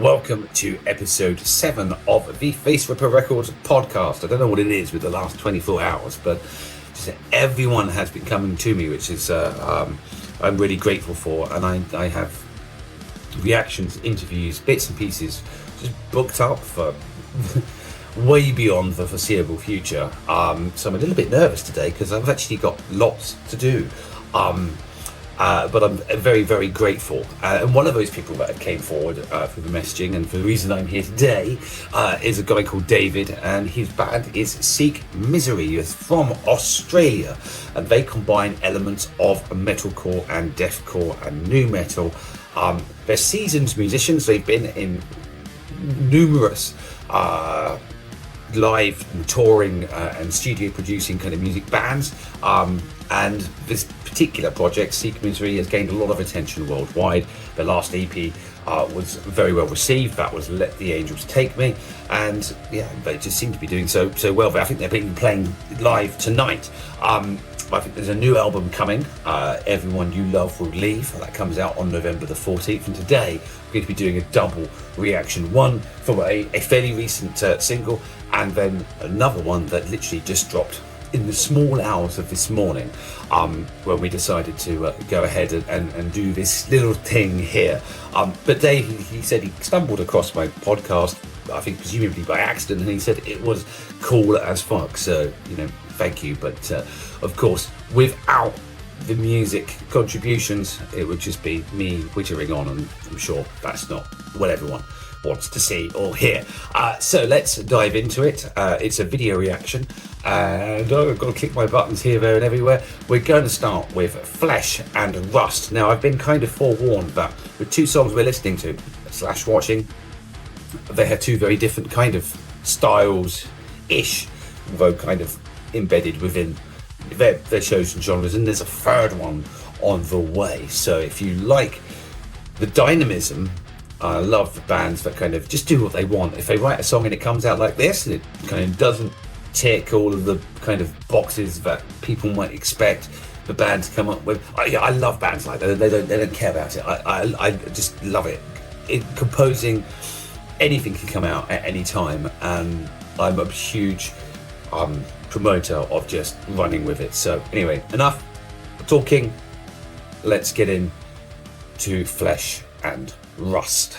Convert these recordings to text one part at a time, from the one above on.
Welcome to episode 7 of the Face Ripper Records podcast. I don't know what it is with the last 24 hours, but just everyone has been coming to me, which is I'm really grateful for. And I have reactions, interviews, bits and pieces just booked up for way beyond the foreseeable future. So I'm a little bit nervous today because I've actually got lots to do. But I'm very, very grateful. And one of those people that came forward for the messaging, and for the reason I'm here today, is a guy called David, and his band is Seek Misery. He's from Australia, and they combine elements of metalcore and deathcore and nu metal. They're seasoned musicians. They've been in numerous live and touring and studio producing kind of music bands, and this particular project, Seek Misery, has gained a lot of attention worldwide. The last EP was very well received. That was Let the Angels Take Me, and yeah, they just seem to be doing so well. I think they're being playing live tonight. I think there's a new album coming, Everyone You Love Will Leave. That comes out on November the 14th, and today we're going to be doing a double reaction, one from a fairly recent single, and then another one that literally just dropped in the small hours of this morning, when we decided to go ahead and do this little thing here. But Dave, he said he stumbled across my podcast, I think presumably by accident, and he said it was cool as fuck. So, thank you. But of course, without the music contributions, it would just be me whittering on, and I'm sure that's not what everyone wants to see or hear. So let's dive into it. It's a video reaction, and I've got to click my buttons here, there and everywhere. We're going to start with Flesh and Rust. Now, I've been kind of forewarned that the two songs we're listening to / watching, they have two very different kind of styles-ish, though kind of embedded within their chosen genres, and there's a third one on the way. So if you like the dynamism, I love the bands that kind of just do what they want. If they write a song and it comes out like this, and it kind of doesn't tick all of the kind of boxes that people might expect the band to come up with. I love bands like that. They don't care about it. I just love it. Composing, anything can come out at any time, and I'm a huge promoter of just running with it. So anyway, enough talking. Let's get in to Flesh and Rust.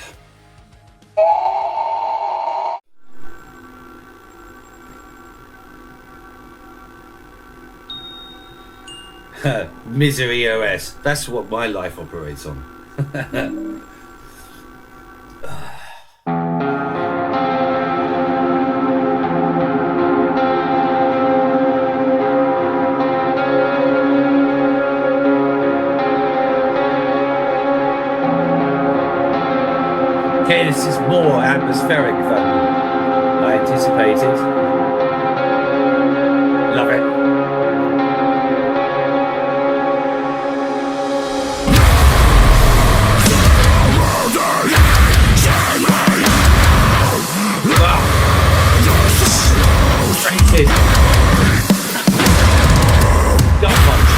Misery OS. That's what my life operates on. Okay, this is more atmospheric than I anticipated. Love it. Frustrated. Gut punch.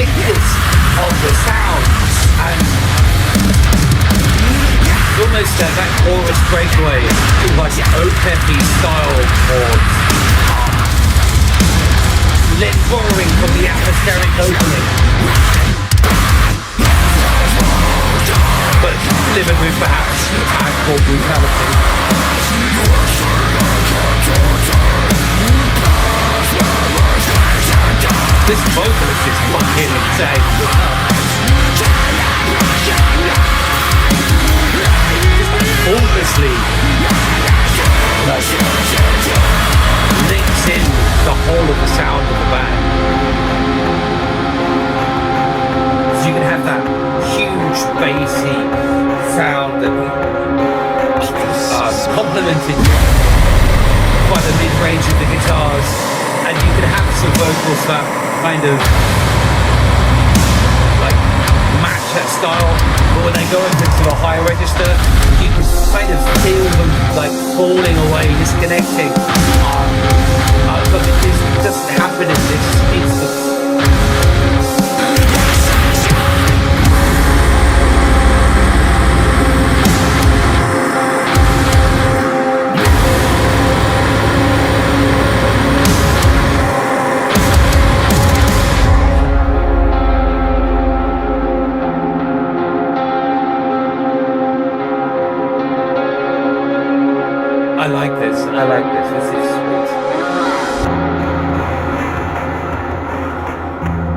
thickness of the sound, and almost that chorus breakaway, like OPEP-y style chords, borrowing from the atmospheric opening, but delivered with perhaps hardcore brutality. This vocalist is fucking insane. Obviously, links in the whole of the sound of the band. So you can have that huge bassy sound that complemented by the mid-range of the guitars, and you can have some vocals that kind of like match that style, but when they go into a higher register, you can kind of feel them like falling away, disconnecting. But this doesn't happen in this instance. I like this. This is sweet.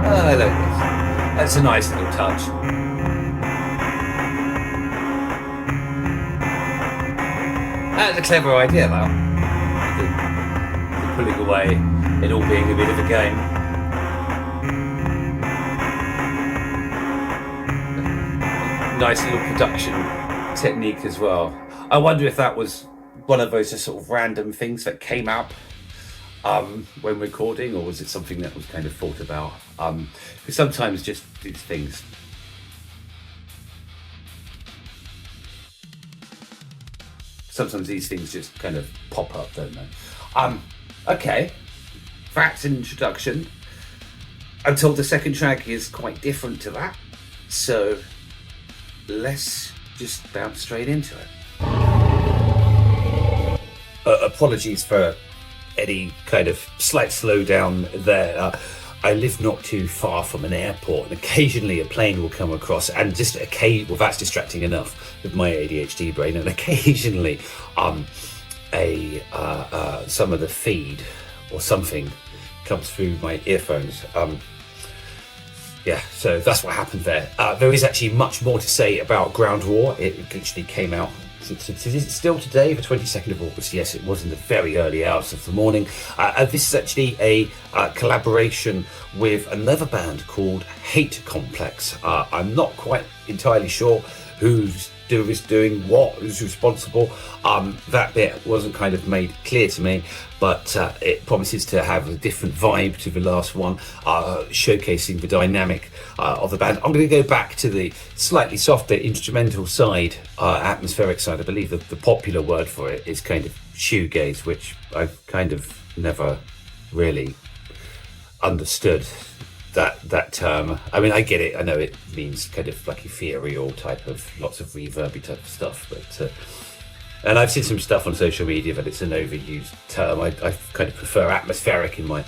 I like this. That's a nice little touch. That's a clever idea, though. The pulling away, it all being a bit of a game. Nice little production technique as well. I wonder if that was one of those just sort of random things that came up when recording, or was it something that was kind of thought about? Because sometimes just these things, just kind of pop up, don't they? Okay, that's an introduction. I'm told the second track is quite different to that, so let's just bounce straight into it. Apologies for any kind of slight slowdown there. I live not too far from an airport, and occasionally a plane will come across, and just well, that's distracting enough with my ADHD brain. And occasionally, some of the feed or something comes through my earphones. Yeah, so that's what happened there. There is actually much more to say about Ground War. It literally came out. Is it still today, the 22nd of August? Yes, it was in the very early hours of the morning. This is actually a collaboration with another band called Hate Complex. I'm not quite entirely sure who's doing what, who's responsible. That bit wasn't kind of made clear to me, but it promises to have a different vibe to the last one, showcasing the dynamic of the band. I'm going to go back to the slightly softer instrumental side, atmospheric side. I believe the popular word for it is kind of shoegaze, which I've kind of never really understood that term. I mean, I get it. I know it means kind of like ethereal type of, lots of reverby type of stuff, but and I've seen some stuff on social media that it's an overused term. I kind of prefer atmospheric in my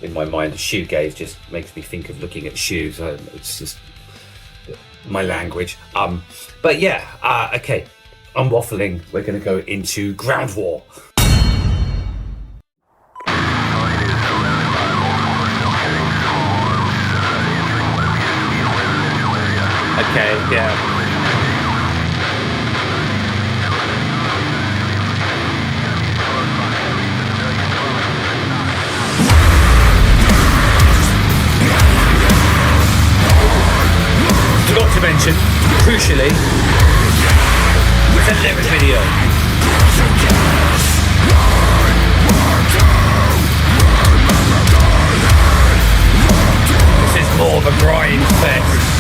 mind. Shoegaze just makes me think of looking at shoes. It's just my language. But yeah, okay, I'm waffling. We're going to go into Ground War. Okay, yeah. Forgot to mention, crucially, it's a lyric video. This is more of a grind fest.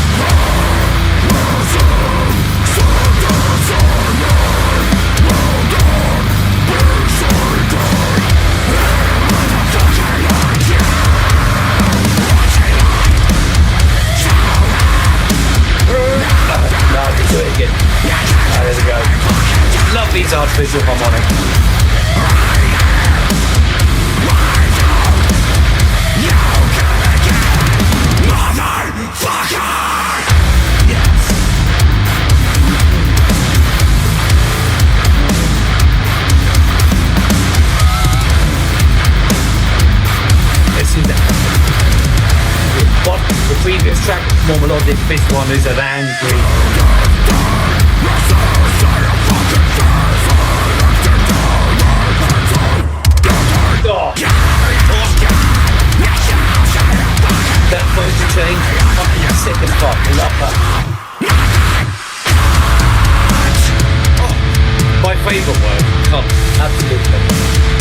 Do it again. There we go. visual harmonic. The previous track was more melodic, this one is an angry. Oh. That voice change, fucking sick as fuck, I love that. Oh. My favourite word, come, absolutely.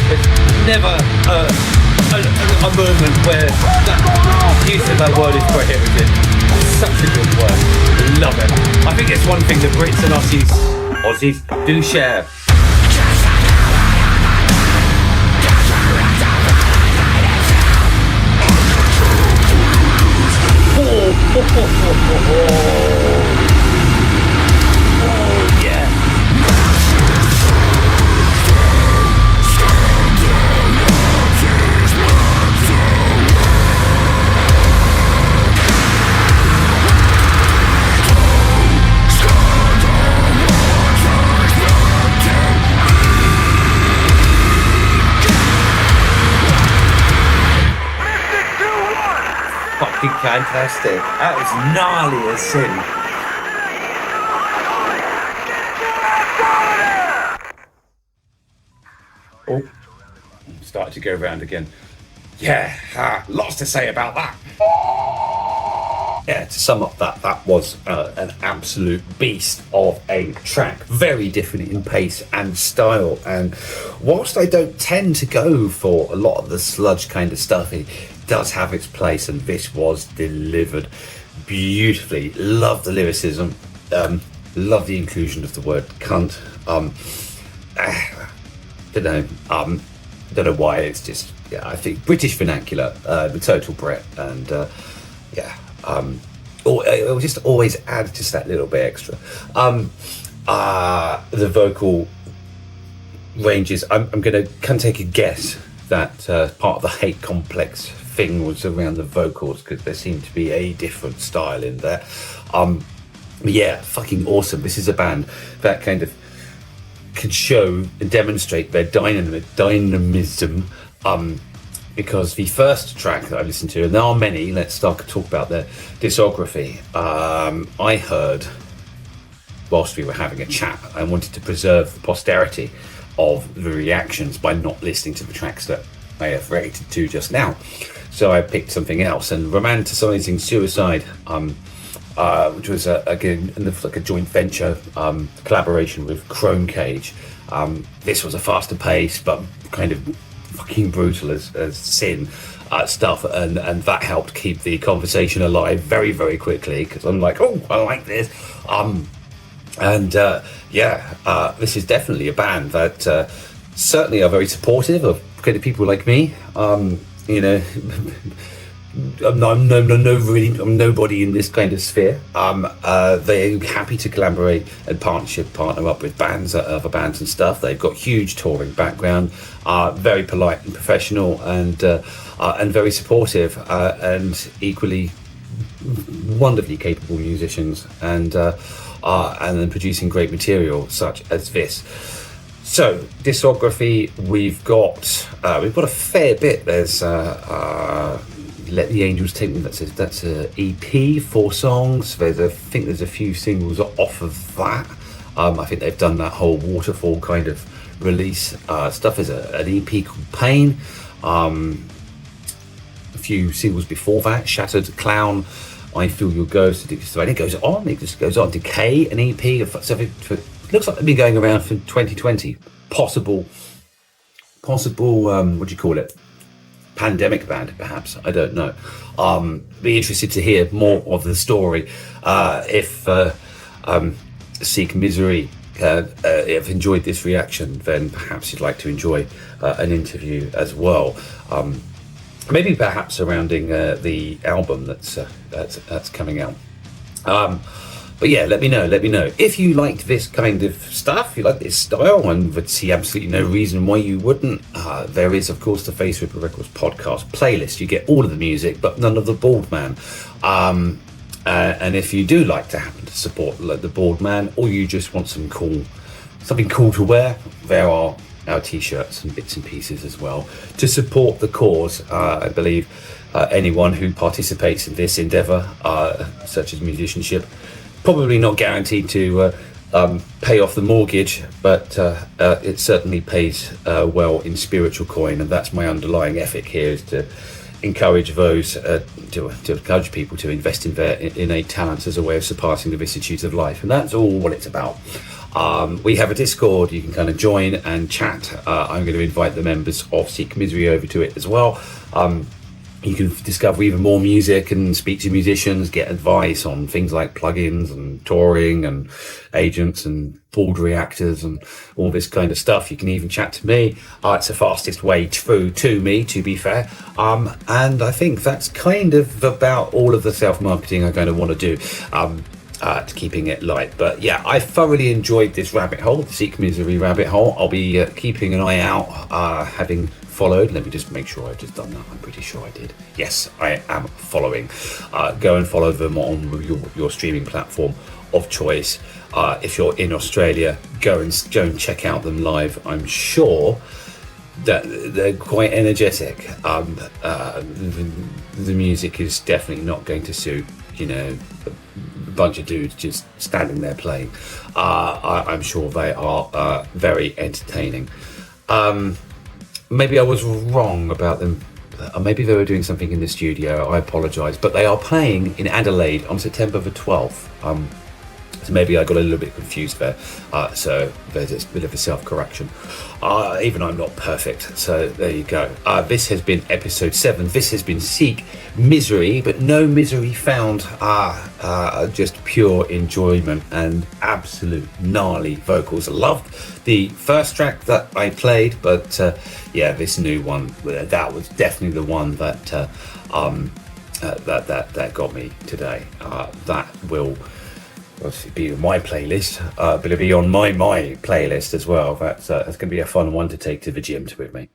There's never a moment where that use of that word is prohibited. Such a good word. Love it. I think it's one thing that Brits and Aussies do share. Oh yeah. Fucking fantastic. That was gnarly as sin. Oh, started to go round again. Yeah, lots to say about that. Yeah, to sum up that was an absolute beast of a track. Very different in pace and style. And whilst I don't tend to go for a lot of the sludge kind of stuff, it does have its place, and this was delivered beautifully. Love the lyricism. Love the inclusion of the word cunt. Don't know why. It's just, yeah, I think British vernacular, the total breadth, and it will just always add just that little bit extra. The vocal ranges, I'm going to kind of take a guess that part of the hate complex thing was around the vocals, because there seemed to be a different style in there. Yeah, fucking awesome. This is a band that kind of can show and demonstrate their dynamism, because the first track that I listened to, and there are many, let's start to talk about their discography. I heard whilst we were having a chat, I wanted to preserve the posterity of the reactions by not listening to the tracks that I have reacted to just now. So I picked something else, and Romanticizing Suicide, which was again like a joint venture collaboration with Chrome Cage. This was a faster pace, but kind of fucking brutal as sin stuff, and that helped keep the conversation alive very, very quickly, because I'm like, oh, I like this. This is definitely a band that certainly are very supportive of kind of people like me. I'm nobody in this kind of sphere. They're happy to collaborate and partner up with bands, other bands and stuff. They've got huge touring background, very polite and professional, and very supportive, and equally wonderfully capable musicians, and then producing great material such as this. So discography, we've got a fair bit. There's Let the Angels Take Me. That's a EP, 4 songs. I think there's a few singles off of that. I think they've done that whole Waterfall kind of release stuff. There's an EP called Pain. A few singles before that: Shattered Clown, I Feel Your Ghost. So it goes on. It just goes on. Decay, an EP. So it looks like they've been going around for 2020. Possible. What do you call it? Pandemic band, perhaps. I don't know. Be interested to hear more of the story. If Seek Misery have enjoyed this reaction, then perhaps you'd like to enjoy an interview as well. Maybe perhaps surrounding the album that's coming out. But yeah, let me know if you liked this kind of stuff, you like this style, and would see absolutely no reason why you wouldn't. There is, of course, the Face Ripper Records podcast playlist. You get all of the music, but none of the Bald Man. And if you do like to happen to support the Bald Man, or you just want something cool to wear, there are our t-shirts and bits and pieces as well to support the cause. I believe anyone who participates in this endeavour, such as musicianship, probably not guaranteed to pay off the mortgage, but it certainly pays well in spiritual coin, and that's my underlying ethic here, is to encourage those to encourage people to invest in their innate talents as a way of surpassing the vicissitudes of life, and that's all what it's about. We have a Discord you can kind of join and chat. I'm going to invite the members of Seek Misery over to it as well. You can discover even more music and speak to musicians, get advice on things like plugins and touring and agents and board reactors and all this kind of stuff. You can even chat to me. It's the fastest way through to me, to be fair. And I think that's kind of about all of the self-marketing I'm going to want to do. To keeping it light. But yeah, I thoroughly enjoyed this rabbit hole, the Seek Misery rabbit hole. I'll be keeping an eye out, having followed. Let me just make sure I've just done that. I'm pretty sure I did. Yes, I am following. Go and follow them on your streaming platform of choice. If you're in Australia, go and check out them live. I'm sure that they're quite energetic. The music is definitely not going to suit, a bunch of dudes just standing there playing. I'm sure they are very entertaining. Maybe I was wrong about them. Maybe they were doing something in the studio. I apologise, but they are playing in Adelaide on September the 12th. So maybe I got a little bit confused there. So there's a bit of a self-correction. Even I'm not perfect. So there you go. This has been episode 7. This has been Seek Misery, but no misery found. Just pure enjoyment and absolute gnarly vocals. Loved the first track that I played, but yeah, this new one, that was definitely the one that that got me today. That will obviously be on my playlist, but it'll be on my playlist as well. That's going to be a fun one to take to the gym with me.